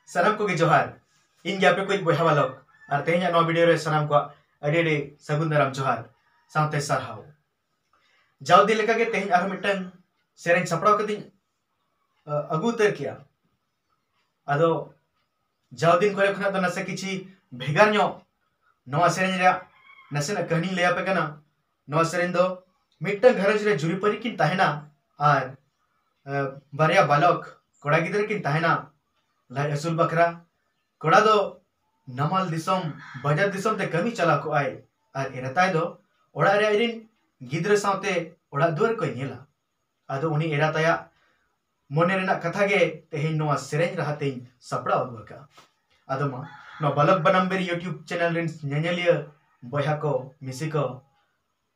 सनम को जोहार इन गया पे कोई बोहा वालों और तेहኛ नो वीडियो रे सनम को अडेडे सगुन दाराम जोहार साउते सरहाव जाव दी लेका के तेहñ आरो मिटन सेरेन सपड़ाव कदी अगु उतर किया आदो जाव दिन कोरे खना तो नसे किछि भेगार नो नवा सेरेन रे नसे न कहानी ले आपे कना नवा सेरेन दो मिटन घरज रे जुरी परी किन ताहेना आर बारिया बालक कोड़ा गिदर किन ताहेना लाई असुल बकरा कोड़ा दो नमाल दिसम बाजार दिसम ते कमी चला को आए आर एराताय दो ओड़ा रे आइरिन गिदर सावते ओड़ा दुआर को नेला आदो उनी एराताया मोने रेना कथा गे तेहेन नोआ सेरेन रहते सपड़ा अगुका आदो मा नो बालक बनाम्बेर यूट्यूब चैनल रिन नेनेलिया बया को मिसी को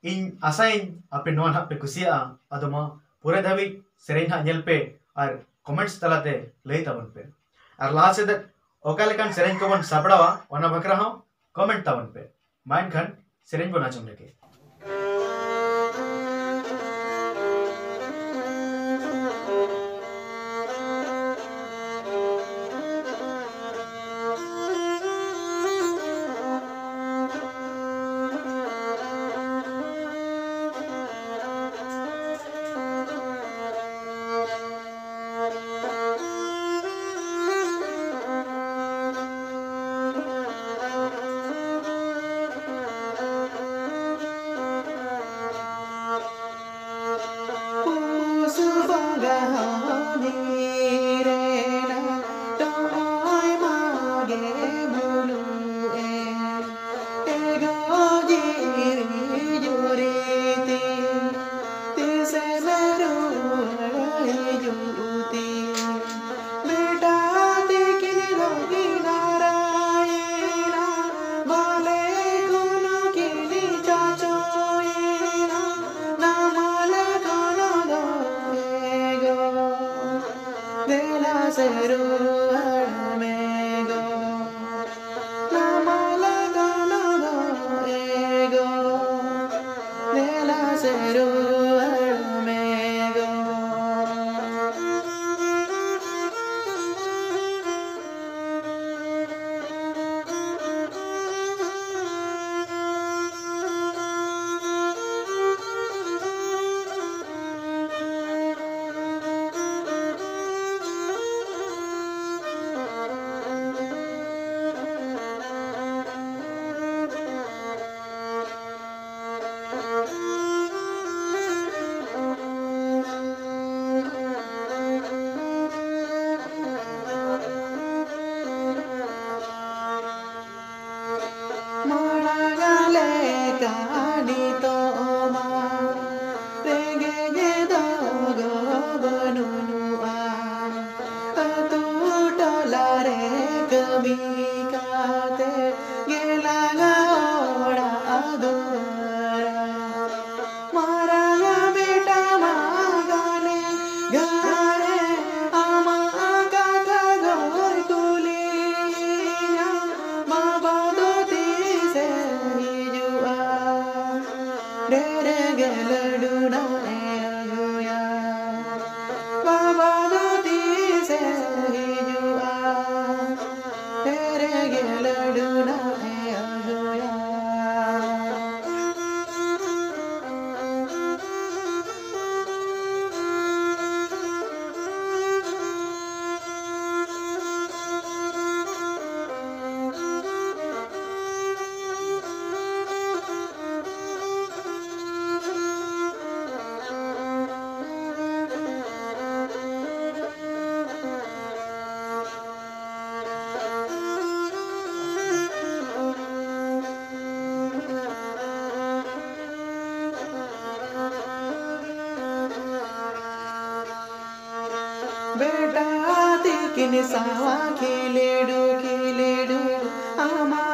इन आसाइन आपे नोआ ना पे कुसिया आदो मा पूरे धाबी सेरेन हा नेल पे और कमेंट्स तलाते लई ताबन पे और लास्ट से ओका लेकान सेरेन को बन सापड़ावा ओना बकरा हो कमेंट तावन पे माइन खन सेरेन बना चुम लेके बेटा तिकिन सावा खेलेडू खेलेडू आमा